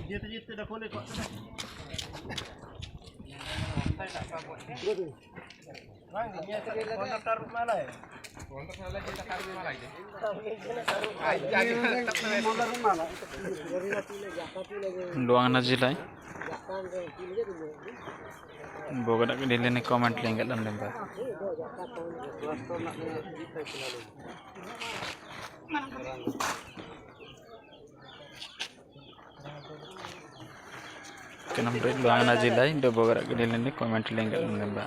जीते देखो ले Luang Najilai Boga Dili comment link at Lemba Kenam Luang Najilai do Boga Dili comment link at Lemba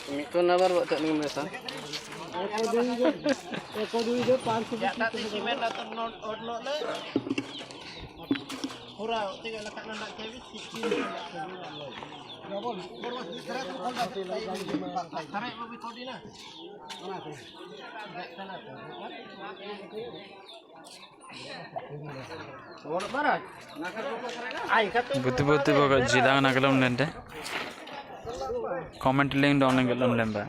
Itu nabar buat tak nih mereka. Eko dulu je 500 simen atau not le. Pura tiga lekat nak cewek sikit. Jawab, baru sekarang tu kalau dah tarik lebih kau dina. Mana tu? Sana tu. Orang barat. Nakar pokok serega. Ay kata. Buti Boga Jilang Nagalam Lende comment link down link at Lemba.